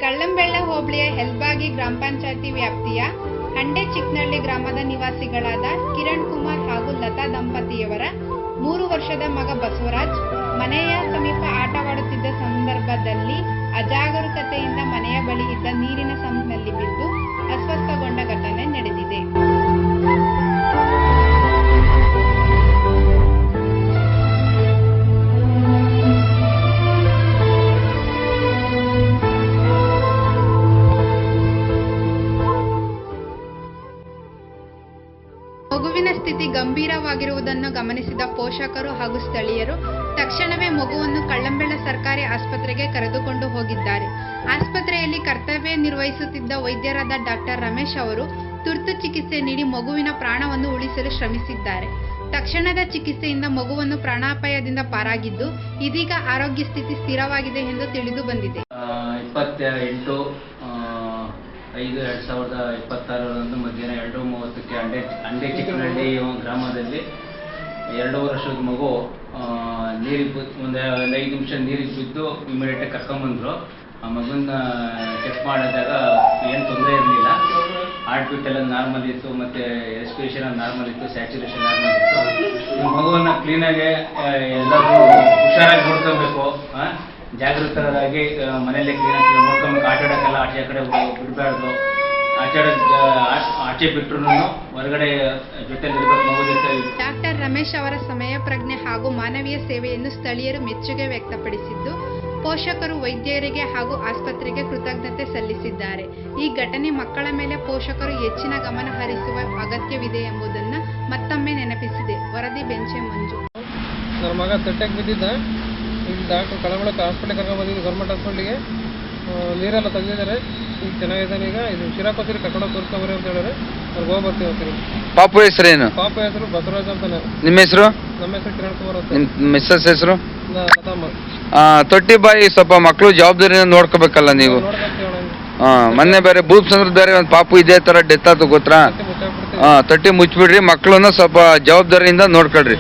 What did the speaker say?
ಕಳ್ಳಂಬೆಳ್ಳ ಹೋಬಳಿಯ ಹೆಲ್ಬಾಗಿ ಗ್ರಾಮ ಪಂಚಾಯತಿ ವ್ಯಾಪ್ತಿಯ ಹಂಡೆ ಚಿಕ್ಕನಹಳ್ಳಿ ಗ್ರಾಮದ ನಿವಾಸಿಗಳಾದ ಕಿರಣ್ ಕುಮಾರ್ ಹಾಗೂ ಲತಾ ದಂಪತಿಯವರ 3 ವರ್ಷದ ಮಗ ಬಸವರಾಜ್ ಮನೆಯ ಸಮೀಪ ಆಟವಾಡುತ್ತಿದ್ದ ಸಂದರ್ಭದಲ್ಲಿ ಅಜಾಗರೂಕತೆಯಿಂದ ಮನೆಯ ಬಳಿ ಇದ್ದ ನೀರಿನ ಸಂಪ್ನಲ್ಲಿ ಬಿದ್ದು ಅಸ್ವಸ್ಥಗೊಂಡ ಘಟನೆ ನಡೆದಿದೆ. ಮಗುವಿನ ಸ್ಥಿತಿ ಗಂಭೀರವಾಗಿರುವುದನ್ನು ಗಮನಿಸಿದ ಪೋಷಕರು ಹಾಗೂ ಸ್ಥಳೀಯರು ತಕ್ಷಣವೇ ಮಗುವನ್ನು ಕಳ್ಳಂಬೆಳ್ಳ ಸರ್ಕಾರಿ ಆಸ್ಪತ್ರೆಗೆ ಕರೆದುಕೊಂಡು ಹೋಗಿದ್ದಾರೆ. ಆಸ್ಪತ್ರೆಯಲ್ಲಿ ಕರ್ತವ್ಯ ನಿರ್ವಹಿಸುತ್ತಿದ್ದ ವೈದ್ಯರಾದ ಡಾಕ್ಟರ್ ರಮೇಶ್ ಅವರು ತುರ್ತು ಚಿಕಿತ್ಸೆ ನೀಡಿ ಮಗುವಿನ ಪ್ರಾಣವನ್ನು ಉಳಿಸಲು ಶ್ರಮಿಸಿದ್ದಾರೆ. ತಕ್ಷಣದ ಚಿಕಿತ್ಸೆಯಿಂದ ಮಗುವನ್ನು ಪ್ರಾಣಾಪಾಯದಿಂದ ಪಾರಾಗಿದ್ದು, ಇದೀಗ ಆರೋಗ್ಯ ಸ್ಥಿತಿ ಸ್ಥಿರವಾಗಿದೆ ಎಂದು ತಿಳಿದು ಬಂದಿದೆ. 28/5/2026 ಮಧ್ಯಾಹ್ನ 2:30ಕ್ಕೆ ಹಂಡೆ ಚಿಕ್ಕನಹಳ್ಳಿ ಗ್ರಾಮದಲ್ಲಿ 2 ವರ್ಷದ ಮಗು ನೀರಿಗೆ ಒಂದು 5 ನಿಮಿಷ ನೀರಿಗೆ ಬಿದ್ದು ಇಮಿಡಿಯೇಟಾಗಿ ಕರ್ಕೊಂಬಂದರು. ಆ ಮಗುನ ಚೆಕ್ ಮಾಡಿದಾಗ ಏನು ತೊಂದರೆ ಇರಲಿಲ್ಲ. ಹಾರ್ಟ್ ಬೀಟ್ ಎಲ್ಲ ನಾರ್ಮಲ್ ಇತ್ತು, ಮತ್ತು ರೆಸ್ಪಿರೇಷನ್ ನಾರ್ಮಲ್ ಇತ್ತು, ಸ್ಯಾಚುರೇಷನ್ ನಾರ್ಮಲ್ ಇತ್ತು. ಈ ಮಗುವನ್ನು ಕ್ಲೀನಾಗಿ ಎಲ್ಲರೂ ಹುಷಾರಾಗಿ ನೋಡ್ಕೊಬೇಕು, ಜಾಗೃತರಾಗಿ ಮನೆಯಲ್ಲೇ ಕ್ಲೀನಾಗಿ ನೋಡ್ಕೊಬೇಕು. ಆಟ ಆಡೋಕ್ಕೆಲ್ಲ ಆಚೆ ಕಡೆ ಬಿಡಬಾರ್ದು. ಆಚೆ ಬಿಟ್ಟರು ಹೊರಗಡೆ ಜೊತೆಲಿರ್ಬೇಕು, ಮಗು ಜೊತೆ. ಡಾಕ್ಟರ್ ರಮೇಶ್ ಅವರ ಸಮಯ ಪ್ರಜ್ಞೆ ಹಾಗೂ ಮಾನವೀಯ ಸೇವೆಯನ್ನು ಸ್ಥಳೀಯರು ಮೆಚ್ಚುಗೆ ವ್ಯಕ್ತಪಡಿಸಿದ್ದು, ಪೋಷಕರು ವೈದ್ಯರಿಗೆ ಹಾಗೂ ಆಸ್ಪತ್ರೆಗೆ ಕೃತಜ್ಞತೆ ಸಲ್ಲಿಸಿದ್ದಾರೆ. ಈ ಘಟನೆ ಮಕ್ಕಳ ಮೇಲೆ ಪೋಷಕರು ಹೆಚ್ಚಿನ ಗಮನ ಹರಿಸುವ ಅಗತ್ಯವಿದೆ ಎಂಬುದನ್ನು ಮತ್ತೊಮ್ಮೆ ನೆನಪಿಸಿದೆ. ವರದಿ ಬೆಂಚೆ ಮಂಜು. ನನ್ನ ಮಗ ತಟ್ಟೆಗೆ ಬಿದ್ದಿದ್ದ. ಇಲ್ಲಿ ಡಾಕ್ಟರ್ ಕಳಂಬೆಳಕ್ಕೆ ಹಾಸ್ಪಿಟ್ಲಿಗೆ ಕರ್ಕೊಂಡು ಬಂದಿದ್ದು, ಗೌರ್ಮೆಂಟ್ ಹಾಸ್ಪಿಟ್ಲಿಗೆ. ನೀರೆಲ್ಲ ತೆಗೆದಿದ್ದಾರೆ, ಈಗ ಚೆನ್ನಾಗಿದ್ದಾನೆ. ಈಗ ಇದು ಶಿರಾಕೋತಿರಿ ಕರ್ಕೊಂಡು ತೋರಿಸ್ಕೊಂಬರಿ ಅಂತ ಹೇಳಿದ್ರೆ ಅವ್ರಿಗೆ ಹೋಗಿ ಬರ್ತೀವಿ ಅಂತೀವಿ. ಪಾಪು ಹೆಸರೇನು? ಪಾಪು ಹೆಸರು ಬಸವರಾಜ್ ಅಂತಾನೆ. ನಿಮ್ಮ ಹೆಸರು? ನಮ್ಮ ಹೆಸರು ಕಿರಣ್ ಕುಮಾರ್ ಅಂತ. ನಿಮ್ಮ ಮಿಸ್ಸಸ್ ಹೆಸರು? ಲತಾಮ್ಮ. ತೊಟ್ಟಿ ಬಾಯಿ ಸ್ವಲ್ಪ ಮಕ್ಕಳು ಜವಾಬ್ದಾರಿನ ನೋಡ್ಕೋಬೇಕಲ್ಲ ನೀವು. ಮೊನ್ನೆ ಬೇರೆ ಭೂಪ್ಸಂದ್ರ ಬೇರೆ ಒಂದು ಪಾಪು ಇದೇ ತರ ಡೆತ್ ಆಯ್ತು ಗೊತ್ತಾ? ತೊಟ್ಟಿ ಮುಚ್ಚಿಬಿಡ್ರಿ, ಮಕ್ಕಳನ್ನ ಸ್ವಲ್ಪ ಜವಾಬ್ದಾರಿಯಿಂದ ನೋಡ್ಕೊಳ್ರಿ.